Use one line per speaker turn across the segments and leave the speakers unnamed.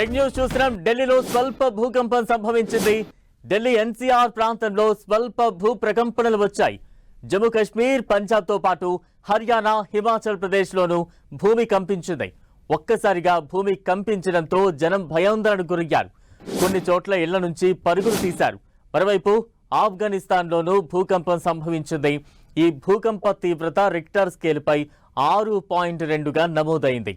Break news చూస్తున్నాం. ఢిల్లీలో స్వల్ప భూకంపం సంభవించింది. ఢిల్లీ ఎన్సీఆర్ ప్రాంతంలో స్వల్ప భూ ప్రకంపనలు వచ్చాయి. జమ్మూ కాశ్మీర్, పంజాబ్ తో పాటు హర్యానా, హిమాచల్ ప్రదేశ్ లోనూ భూమి కంపించింది. ఒక్కసారిగా భూమి కంపించడంతో జనం భయాందోళనకు గురయ్యారు. కొన్ని చోట్ల ఇళ్ల నుంచి పరుగులు తీశారు. మరోవైపు ఆఫ్ఘనిస్తాన్లోనూ భూకంపం సంభవించింది. ఈ భూకంప తీవ్రత రిక్టర్ స్కేల్పై 6.2గా నమోదైంది.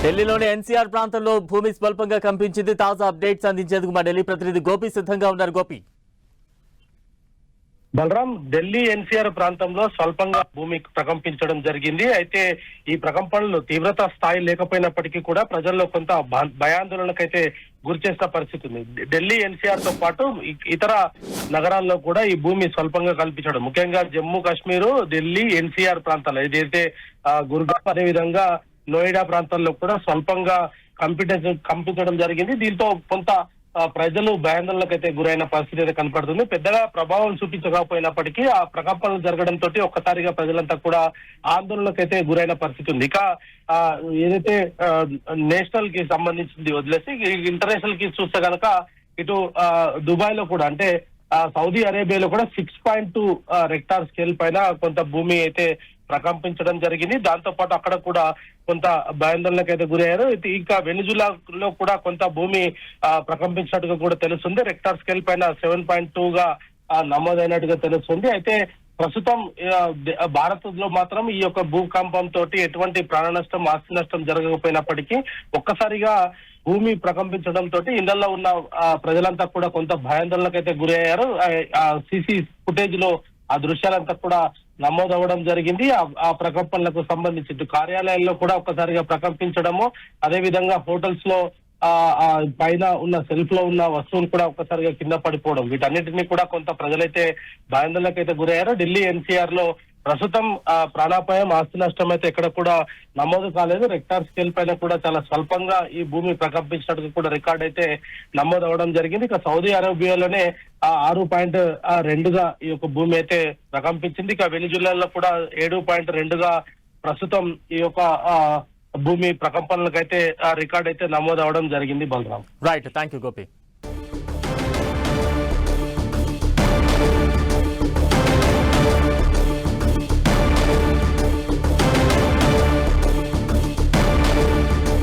ఢిల్లీలోని ఎన్సీఆర్ ప్రాంతంలో భూమి స్వల్పంగా కంపించింది. తాజా అప్డేట్స్ అందించేందుకు మా ఢిల్లీ ప్రతినిధి గోపి సిద్ధంగా ఉన్నారు. గోపి,
బలరాం, ఢిల్లీ ఎన్సీఆర్ ప్రాంతంలో స్వల్పంగా భూమి ప్రకంపించడం జరిగింది. అయితే ఈ ప్రకంపనలు తీవ్రత స్థాయి లేకపోయినప్పటికీ కూడా ప్రజల్లో కొంత భయాందోళనకైతే గురిచేసిన పరిస్థితి ఉంది. ఢిల్లీ ఎన్సీఆర్ తో పాటు ఇతర నగరాల్లో కూడా ఈ భూమి స్వల్పంగా కల్పించడం, ముఖ్యంగా జమ్మూ కాశ్మీర్, ఢిల్లీ ఎన్సీఆర్ ప్రాంతాల్లో ఏదైతే గుర్గావ్, అదే విధంగా నోయిడా ప్రాంతాల్లో కూడా స్వల్పంగా కంపించడం జరిగింది. దీంతో కొంత ప్రజలు భయాందోళనకైతే గురైన పరిస్థితి అయితే కనపడుతుంది. పెద్దగా ప్రభావం చూపించకపోయినప్పటికీ ఆ ప్రకంపనలు జరగడంతో ఒక్కసారిగా ప్రజలంతా కూడా ఆందోళనకైతే గురైన పరిస్థితి ఉంది. ఇక ఏదైతే నేషనల్ కి సంబంధించింది వదిలేసి ఇంటర్నేషనల్ కి చూస్తే కనుక ఇటు దుబాయ్ లో కూడా, అంటే సౌదీ అరేబియాలో కూడా 6.2 రెక్టార్ స్కేల్ పైన కొంత భూమి అయితే ప్రకంపించడం జరిగింది. దాంతో పాటు అక్కడ కూడా కొంత భయాందోళనకు అయితే గురయ్యారు. ఇంకా వెనిజులాలో కూడా కొంత భూమి ప్రకంపించినట్టుగా కూడా తెలుస్తుంది. రెక్టార్ స్కేల్ పైన 7.2గా నమోదైనట్టుగా తెలుస్తుంది. అయితే ప్రస్తుతం భారత్ లో మాత్రం ఈ యొక్క భూకంపం తోటి ఎటువంటి ప్రాణ నష్టం, ఆస్తి నష్టం జరగకపోయినప్పటికీ ఒక్కసారిగా భూమి ప్రకంపించడం తోటి ఇళ్లలో ఉన్న ప్రజలంతా కూడా కొంత భయాందోళనకైతే గురయ్యారు. సీసీ ఫుటేజ్ లో ఆ దృశ్యాలంతా కూడా నమోదవ్వడం జరిగింది. ఆ ప్రకంపనలకు సంబంధించి కార్యాలయాల్లో కూడా ఒక్కసారిగా ప్రకంపించడము, అదే విధంగా హోటల్స్ లో పైన ఉన్న సెల్ఫ్ లో ఉన్న వస్తువులు కూడా ఒక్కసారిగా కింద పడిపోవడం, వీటన్నిటినీ కూడా కొంత ప్రజలైతే భయాందోళనకైతే గురయ్యారు. ఢిల్లీ ఎన్సీఆర్ లో ప్రస్తుతం ప్రాణాపాయం, ఆస్తి నష్టం అయితే ఎక్కడ కూడా నమోదు కాలేదు. రెక్టార్ స్కేల్ పైన కూడా చాలా స్వల్పంగా ఈ భూమి ప్రకంపించినట్టుగా కూడా రికార్డ్ అయితే నమోదు అవ్వడం జరిగింది. ఇక సౌదీ అరేబియాలోనే 6.2గా ఈ యొక్క భూమి అయితే ప్రకంపించింది. ఇక వెనిజులాలో కూడా 7.2గా ప్రస్తుతం ఈ యొక్క భూమి ప్రకంపనలకైతే రికార్డ్ అయితే నమోదు అవ్వడం జరిగింది. Balaram,
right, thank you Gopi.